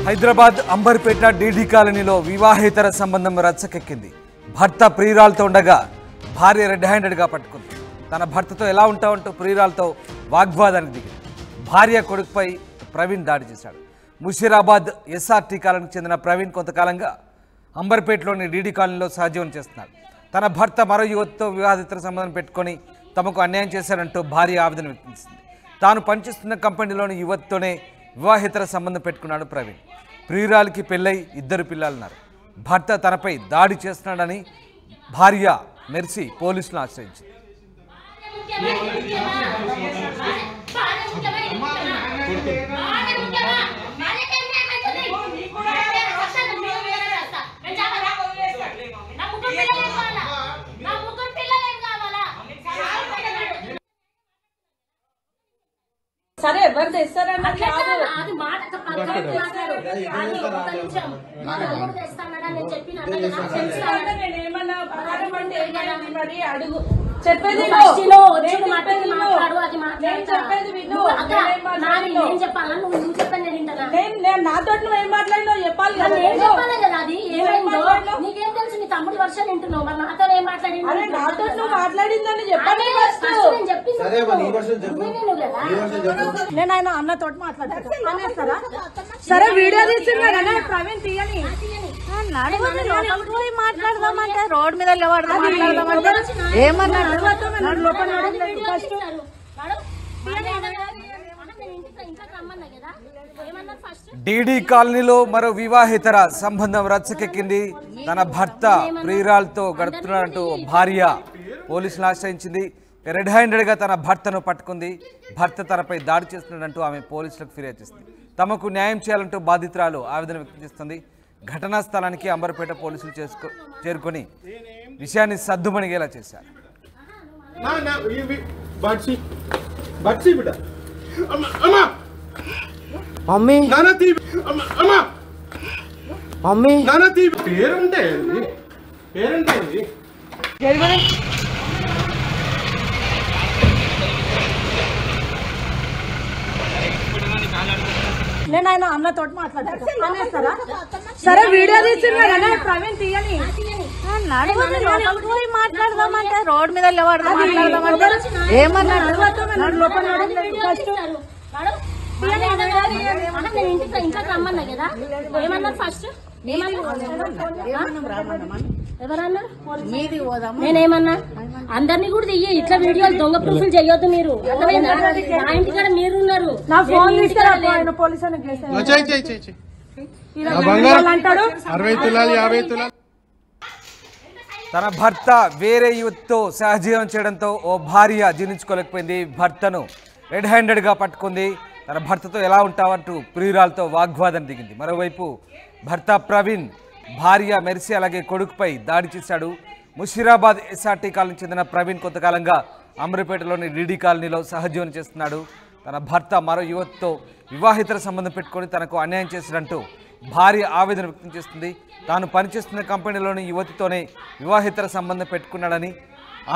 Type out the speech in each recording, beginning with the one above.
Hyderabad Amberpet DD కాలనీలో వివాహేతర సంబంధం రచ్చకెక్కింది. భర్త ప్రియురాలతో ఉండగా భార్య రెడ్ హ్యాండెడ్గా పట్టుకుంది. తన భర్తతో ఎలా ఉంటావంటూ ప్రియురాలతో వాగ్వాదానికి దిగింది. భార్య కొడుకుపై ప్రవీణ్ దాడి చేశాడు. ముషీరాబాద్ ఎస్ఆర్టీ కాలనీకి చెందిన ప్రవీణ్ కొంతకాలంగా అంబర్పేటలోని డీడీ కాలనీలో సహజీవనం చేస్తున్నాడు. తన భర్త మరో యువతితో వివాహేతర సంబంధం పెట్టుకొని తమకు అన్యాయం చేశారంటూ భార్య ఆవేదన వ్యక్తం చేసింది. తాను పనిచేస్తున్న కంపెనీలోని యువతితోనే వివాహేతర సంబంధం పెట్టుకున్నాడు ప్రవీణ్. ప్రియురాలికి పెళ్ళై 2 పిల్లలున్నారు. భర్త తనపై దాడి చేస్తున్నాడని భార్య మెర్సీ పోలీసులను ఆశ్రయించింది. సరే ఎవరు తెస్తారన్న నేనేమన్నా మరి అడుగు చెప్పేది నాతో నువ్వేం మాట్లాడినావు చెప్పాలి కదా. నీకేం తెలుసు? నీ తమ్ముడు వర్షాలు వింటున్నావు, మరి నాతో ఏం మాట్లాడి? నాతో నువ్వు మాట్లాడిందని చెప్పాలి. నేను ఆయన అన్నతో మాట్లాడతారా? సరే వీడియో తీస్తున్నారా? ప్రవీణ్ తీయని మాట్లాడదామంటే రోడ్ మీద మాట్లాడదామంటే ఏమన్నాడు? డీడీ కాలనీలో మరో వివాహేతర సంబంధం రచ్చకెక్కింది. తన భర్త ప్రియురాలతో గడుపుతున్నాడంటూ భార్య పోలీసులను ఆశ్రయించింది. రెడ్ హ్యాండెడ్గా తన భర్తను పట్టుకుంది. భర్త తనపై దాడి చేస్తున్నాడంటూ ఆమె పోలీసులకు ఫిర్యాదు చేసింది. తమకు న్యాయం చేయాలంటూ బాధితురాలు ఆవేదన వ్యక్తం చేస్తుంది. ఘటనా స్థలానికి అంబర్పేట పోలీసులు చేరుకొని విషయాన్ని సద్దుమణిగేలా చేశారు. నేను ఆయన అన్నతో మాట్లాడతారా? సరే వీడియో తీస్తున్నారా? ప్రవీణ్ తీయని మాట్లాడదామంటే రోడ్ మీద మాట్లాడదామంటే ఏమన్నాడు? ఇంకా రమ్మన్నా కదా, ఏమన్నారు? ఫస్ట్ నేనేమన్నా అందరినీ కూడా తీయ ఇట్లా వీడియోలు దొంగ ప్రూఫ్లు చేయొద్దు. మీరు నా ఇంటికాడ మీరు ఉన్నారు. నా ఫోన్ పోలీసు తన భర్త వేరే యువతితో సహజీవనం చేయడంతో ఓ భార్య జీర్ణించుకోలేకపోయింది. భర్తను రెడ్ హ్యాండెడ్గా పట్టుకుంది. తన భర్తతో ఎలా ఉంటావంటూ ప్రియురాలతో వాగ్వాదం దిగింది. మరోవైపు భర్త ప్రవీణ్ భార్య మెర్సీ అలాగే కొడుకుపై దాడి చేశాడు. ముషీరాబాద్ ఎస్ఆర్టీ కాలనీకి చెందిన ప్రవీణ్ కొంతకాలంగా అమరపేటలోని డీడీ కాలనీలో సహజీవనం చేస్తున్నాడు. తన భర్త మరో యువతితో వివాహేతర సంబంధం పెట్టుకొని తనకు అన్యాయం చేసినట్టు భార్య ఆవేదన వ్యక్తం చేస్తుంది. తాను పనిచేస్తున్న కంపెనీలోని యువతితోనే వివాహేతర సంబంధం పెట్టుకున్నాడని,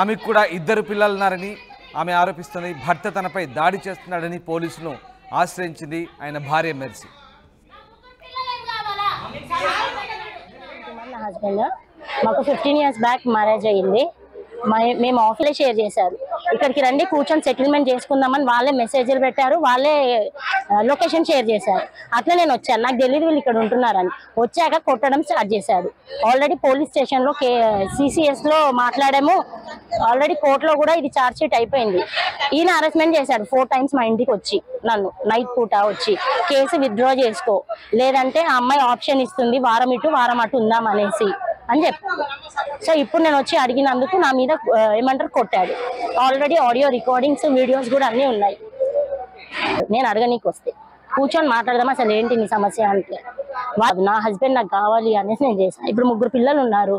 ఆమెకు కూడా 2 పిల్లలున్నారని ఆమె ఆరోపిస్తుంది. భర్త తనపై దాడి చేస్తున్నాడని పోలీసులను ఆశ్రయించింది ఆయన భార్య మెర్సీ. హస్బెండ్ మాకు 15 years బ్యాక్ మ్యారేజ్ అయ్యింది. మేము ఆఫీస్లో షేర్ చేశారు. ఇక్కడికి రండి కూర్చొని సెటిల్మెంట్ చేసుకుందామని వాళ్ళే మెసేజ్లు పెట్టారు, వాళ్ళే లొకేషన్ షేర్ చేశారు. అట్లా నేను వచ్చాను. నాకు తెలియదు వీళ్ళు ఇక్కడ ఉంటున్నారని. వచ్చాక కొట్టడం స్టార్ట్ చేశాడు. ఆల్రెడీ పోలీస్ స్టేషన్లో CCSలో మాట్లాడాము. ఆల్రెడీ కోర్టులో కూడా ఇది ఛార్జ్ షీట్ అయిపోయింది. ఈయన అరెస్ట్మెంట్ చేశాడు 4 times మా ఇంటికి వచ్చి, నన్ను నైట్ పూట వచ్చి కేసు విత్డ్రా చేసుకో, లేదంటే ఆ అమ్మాయి ఆప్షన్ ఇస్తుంది వారం ఇటు వారం అటు ఉందాం అనేసి అని చెప్పాడు. సో ఇప్పుడు నేను వచ్చి అడిగినందుకు నా మీద ఏమంటారు కొట్టాడు. ఆల్రెడీ ఆడియో రికార్డింగ్స్ వీడియోస్ కూడా అన్నీ ఉన్నాయి. నేను అడగనీకి వస్తే కూర్చొని మాట్లాడదాం అసలు ఏంటి నీ సమస్య అంటే, నా హస్బెండ్ నాకు కావాలి అనేసి నేను చేశాను. ఇప్పుడు 3 పిల్లలు ఉన్నారు.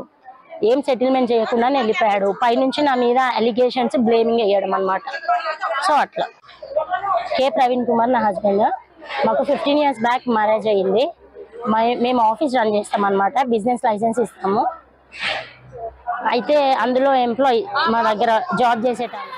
ఏం సెటిల్మెంట్ చేయకుండా వెళ్ళిపోయాడు. పైనుంచి నా మీద అలిగేషన్స్ బ్లేమింగ్ వేయడం అనమాట. సో అట్లా కే ప్రవీణ్ కుమార్ నా హస్బెండ్. మాకు 15 years బ్యాక్ మ్యారేజ్ అయ్యింది. మేము ఆఫీస్ రన్ చేస్తాం అనమాట. బిజినెస్ లైసెన్స్ ఇస్తాము. అయితే అందులో ఎంప్లాయీ మా దగ్గర జాబ్ చేసేటాను.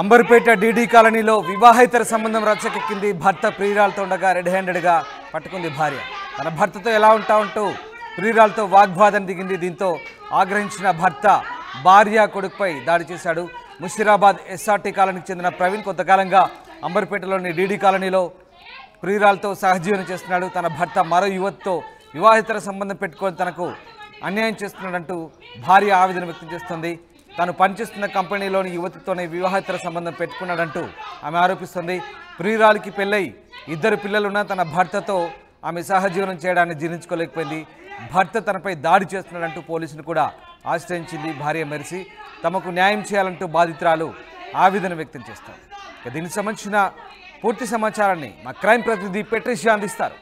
అంబర్పేట డీడీ కాలనీలో వివాహేతర సంబంధం రచ్చకెక్కింది. భర్త ప్రియురాలతో ఉండగా రెడ్ హ్యాండెడ్గా పట్టుకుంది భార్య. తన భర్తతో ఎలా ఉంటావంటూ ప్రియురాలతో వాగ్వాదం దిగింది. దీంతో ఆగ్రహించిన భర్త భార్య కొడుకుపై దాడి చేశాడు. ముషీరాబాద్ ఎస్ఆర్టీ కాలనీకి చెందిన ప్రవీణ్ కొంతకాలంగా అంబర్పేటలోని డీడీ కాలనీలో ప్రియురాలతో సహజీవనం చేస్తున్నాడు. తన భర్త మరో యువతితో వివాహేతర సంబంధం పెట్టుకొని తనకు అన్యాయం చేస్తున్నాడంటూ భార్య ఆవేదన వ్యక్తం చేస్తుంది. తాను పనిచేస్తున్న కంపెనీలోని యువతితోనే వివాహేతర సంబంధం పెట్టుకున్నాడంటూ ఆమె ఆరోపిస్తుంది. ప్రియురాలికి పెళ్ళై 2 పిల్లలున్న తన భర్తతో ఆమె సహజీవనం చేయడాన్ని జీర్ణించుకోలేకపోయింది. భర్త తనపై దాడి చేస్తున్నాడంటూ పోలీసులు కూడా ఆశ్రయించింది. భార్య మెరిసి తమకు న్యాయం చేయాలంటూ బాధితురాలు ఆవేదన వ్యక్తం చేస్తారు. దీనికి సంబంధించిన పూర్తి సమాచారాన్ని మా క్రైమ్ ప్రతినిధి పెట్రిషియా అందిస్తారు.